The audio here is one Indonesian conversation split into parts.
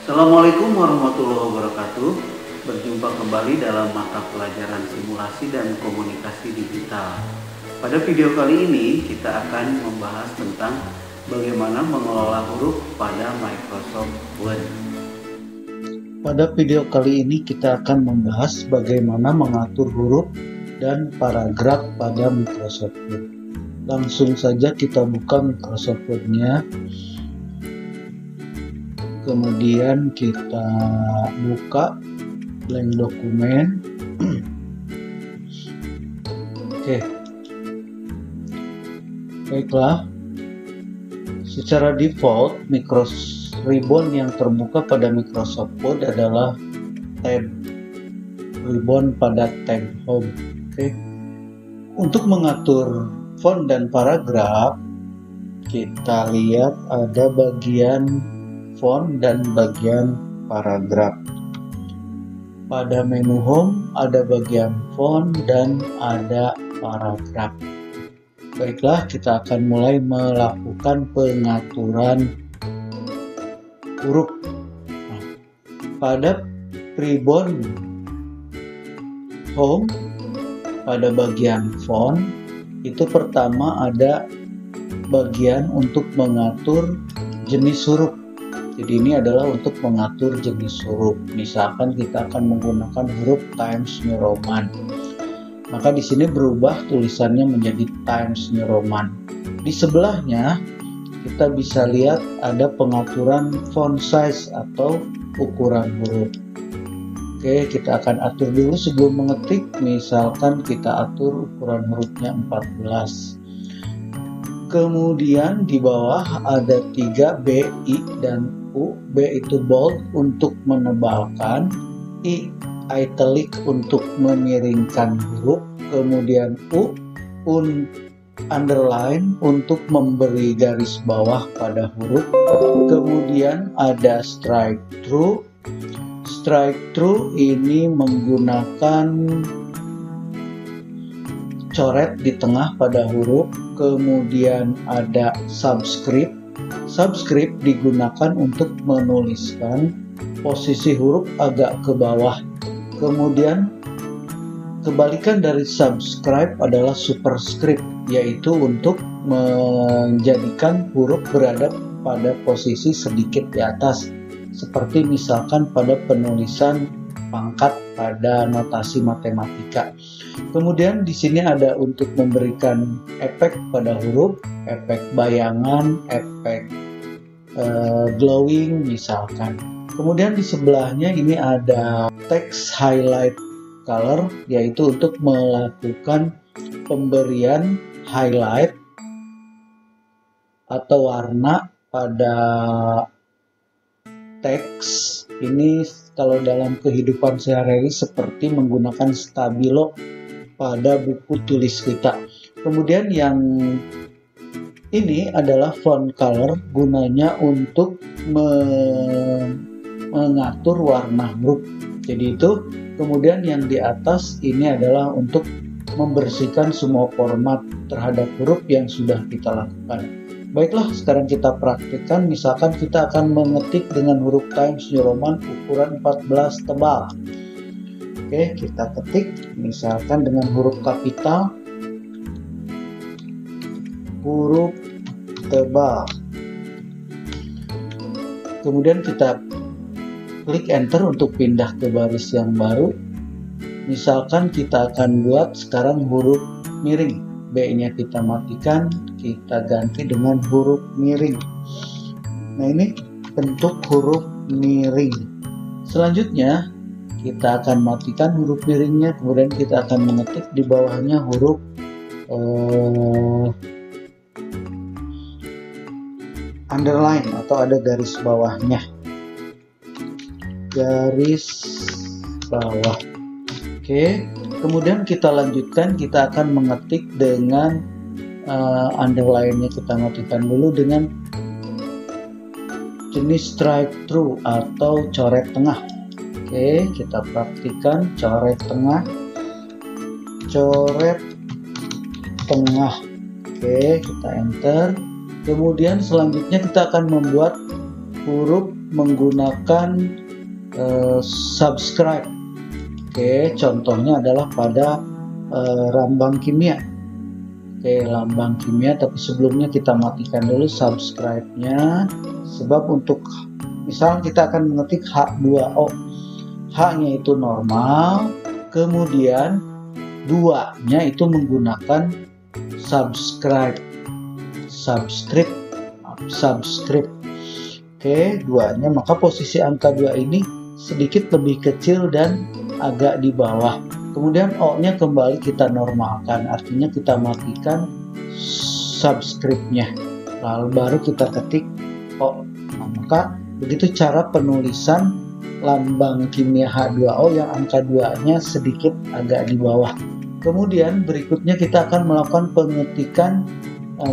Assalamualaikum warahmatullahi wabarakatuh. Berjumpa kembali dalam mata pelajaran simulasi dan komunikasi digital. Pada video kali ini kita akan membahas tentang bagaimana mengelola huruf pada Microsoft Word. Pada video kali ini kita akan membahas bagaimana mengatur huruf dan paragraf pada Microsoft Word. Langsung saja kita buka Microsoft Word-nya. Kemudian kita buka blank dokumen. Oke. Baiklah. Secara default, ribbon yang terbuka pada Microsoft Word adalah tab ribbon pada tab home. Oke. Untuk mengatur font dan paragraf, kita lihat ada bagian font dan bagian paragraf. Pada menu home ada bagian font dan ada paragraf. Baiklah, kita akan mulai melakukan pengaturan huruf. Pada ribbon home, pada bagian font, itu pertama ada bagian untuk mengatur jenis huruf. Jadi ini adalah untuk mengatur jenis huruf. Misalkan kita akan menggunakan huruf Times New Roman, maka di sini berubah tulisannya menjadi Times New Roman. Di sebelahnya kita bisa lihat ada pengaturan font size atau ukuran huruf. Oke, kita akan atur dulu sebelum mengetik. Misalkan kita atur ukuran hurufnya 14. Kemudian di bawah ada 3 B, I, dan U. B itu bold untuk menebalkan, I italic untuk memiringkan huruf, kemudian U underline untuk memberi garis bawah pada huruf, kemudian ada strike through. Strike through ini menggunakan coret di tengah pada huruf, kemudian ada subscript. Subscript digunakan untuk menuliskan posisi huruf agak ke bawah. Kemudian kebalikan dari subscribe adalah superscript, yaitu untuk menjadikan huruf berada pada posisi sedikit di atas, seperti misalkan pada penulisan pangkat pada notasi matematika. Kemudian di sini ada untuk memberikan efek pada huruf, efek bayangan, efek glowing misalkan. Kemudian di sebelahnya ini ada text highlight color, yaitu untuk melakukan pemberian highlight atau warna pada teks. Ini kalau dalam kehidupan sehari-hari seperti menggunakan stabilo pada buku tulis kita. Kemudian yang ini adalah font color, gunanya untuk mengatur warna huruf. Jadi itu. Kemudian yang di atas ini adalah untuk membersihkan semua format terhadap huruf yang sudah kita lakukan. Baiklah, sekarang kita praktikkan. Misalkan kita akan mengetik dengan huruf Times New Roman ukuran 14 tebal. Oke, kita ketik misalkan dengan huruf kapital, huruf tebal. Kemudian kita klik enter untuk pindah ke baris yang baru. Misalkan kita akan buat sekarang huruf miring. B-nya kita matikan, kita ganti dengan huruf miring. Nah, ini bentuk huruf miring. Selanjutnya kita akan matikan huruf miringnya, kemudian kita akan mengetik di bawahnya huruf underline atau ada garis bawahnya, garis bawah. Oke, kemudian kita lanjutkan, kita akan mengetik dengan underline-nya kita matikan dulu dengan jenis strike through atau coret tengah. Oke, kita praktikan coret tengah, coret tengah. Oke, kita enter. Kemudian selanjutnya kita akan membuat huruf menggunakan subscribe. Oke, contohnya adalah pada lambang kimia. Oke, lambang kimia, tapi sebelumnya kita matikan dulu subscribe-nya. Sebab untuk misal kita akan mengetik H2O. H-nya itu normal, kemudian 2-nya itu menggunakan subscribe. Oke, 2-nya, maka posisi angka 2 ini sedikit lebih kecil dan agak di bawah. Kemudian O-nya kembali kita normalkan, artinya kita matikan subscribe-nya. Lalu baru kita ketik O. Nah, maka begitu cara penulisan lambang kimia H2O yang angka 2-nya sedikit agak di bawah. Kemudian berikutnya kita akan melakukan pengetikan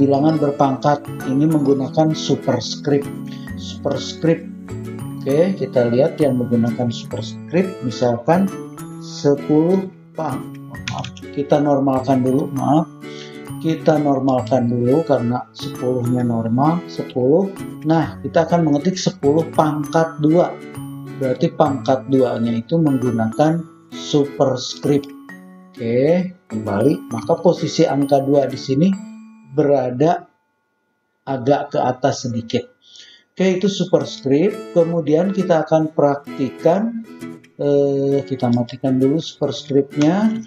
bilangan berpangkat. Ini menggunakan superscript. Oke, kita lihat yang menggunakan superscript, misalkan 10 kita normalkan dulu, kita normalkan dulu karena 10-nya normal, 10. Nah, kita akan mengetik 10 pangkat 2. Berarti pangkat 2-nya itu menggunakan superscript. Oke, kembali, maka posisi angka 2 di sini berada agak ke atas sedikit. Oke, itu superscript. Kemudian kita akan praktikan, kita matikan dulu superscriptnya.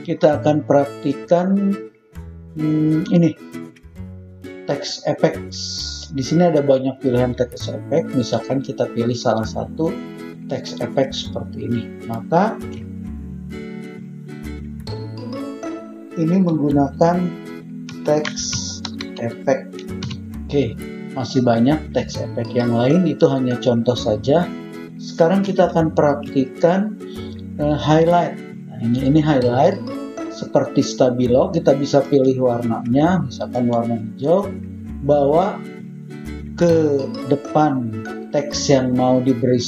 Kita akan praktikan ini text effects. Di sini ada banyak pilihan text effect. Misalkan kita pilih salah satu text effect seperti ini. Maka ini menggunakan text effect. Oke. Masih banyak teks efek yang lain, itu hanya contoh saja. Sekarang kita akan praktikkan highlight. Nah, ini highlight seperti stabilo, kita bisa pilih warnanya, misalkan warna hijau, bawa ke depan teks yang mau diberi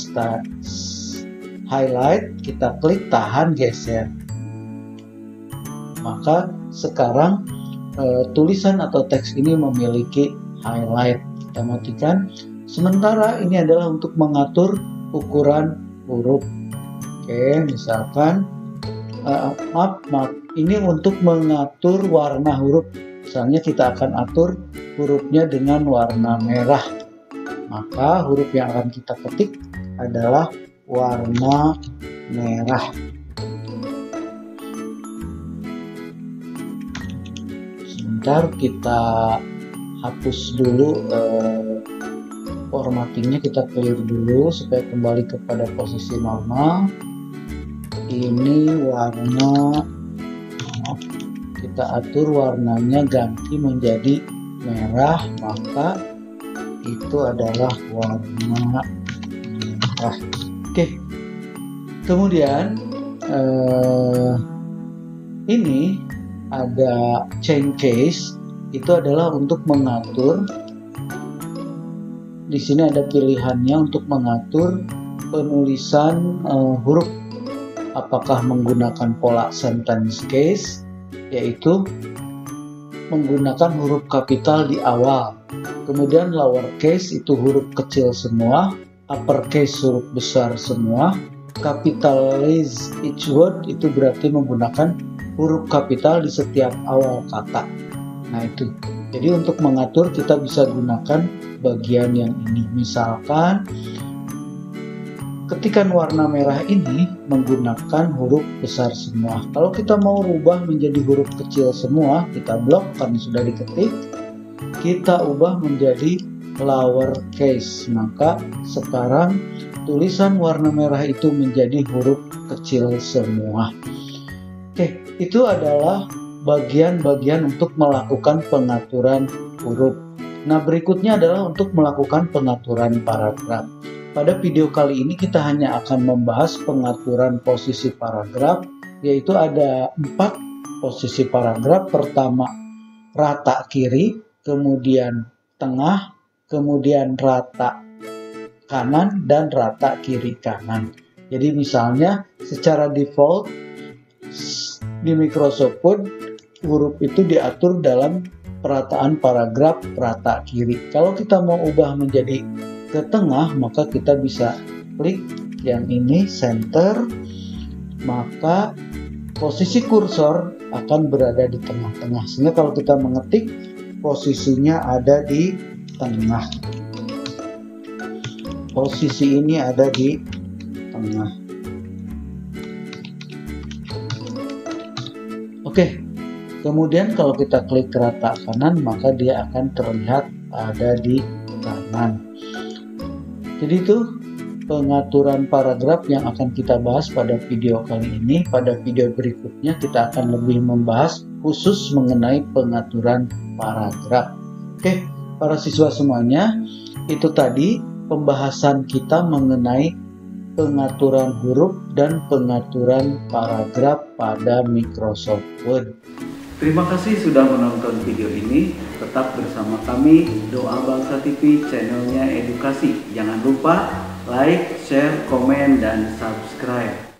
highlight, kita klik, tahan, geser. Maka sekarang tulisan atau teks ini memiliki highlight. Kita matikan. Sementara ini adalah untuk mengatur ukuran huruf. Oke, misalkan maaf, ini untuk mengatur warna huruf. Misalnya kita akan atur hurufnya dengan warna merah. Maka huruf yang akan kita ketik adalah warna merah. Sebentar, kita hapus dulu formattingnya, kita clear dulu supaya kembali kepada posisi normal. Ini warna, kita atur warnanya ganti menjadi merah, maka itu adalah warna merah. Oke, kemudian ini ada change case. Itu adalah untuk mengatur, di sini ada pilihannya untuk mengatur penulisan huruf, apakah menggunakan pola sentence case, yaitu menggunakan huruf kapital di awal, kemudian lowercase itu huruf kecil semua, uppercase huruf besar semua, capitalize each word itu berarti menggunakan huruf kapital di setiap awal kata. Nah itu, jadi untuk mengatur kita bisa gunakan bagian yang ini. Misalkan ketikan warna merah ini menggunakan huruf besar semua. Kalau kita mau rubah menjadi huruf kecil semua, kita blok karena sudah diketik. Kita ubah menjadi lowercase. Maka sekarang tulisan warna merah itu menjadi huruf kecil semua. Oke, itu adalah bagian-bagian untuk melakukan pengaturan huruf. Nah, berikutnya adalah untuk melakukan pengaturan paragraf. Pada video kali ini kita hanya akan membahas pengaturan posisi paragraf, yaitu ada 4 posisi paragraf. Pertama, rata kiri, kemudian tengah, kemudian rata kanan, dan rata kiri kanan. Jadi misalnya secara default di Microsoft Word huruf itu diatur dalam perataan paragraf rata kiri. Kalau kita mau ubah menjadi ke tengah, maka kita bisa klik yang ini center, maka posisi kursor akan berada di tengah-tengah, sehingga kalau kita mengetik posisinya ada di tengah. Posisi ini ada di tengah. Oke, kemudian kalau kita klik rata kanan, maka dia akan terlihat ada di kanan. Jadi itu pengaturan paragraf yang akan kita bahas pada video kali ini. Pada video berikutnya kita akan lebih membahas khusus mengenai pengaturan paragraf. Oke, para siswa semuanya, itu tadi pembahasan kita mengenai pengaturan huruf dan pengaturan paragraf pada Microsoft Word. Terima kasih sudah menonton video ini. Tetap bersama kami Doa Bangsa TV, channelnya edukasi. Jangan lupa like, share, komen, dan subscribe.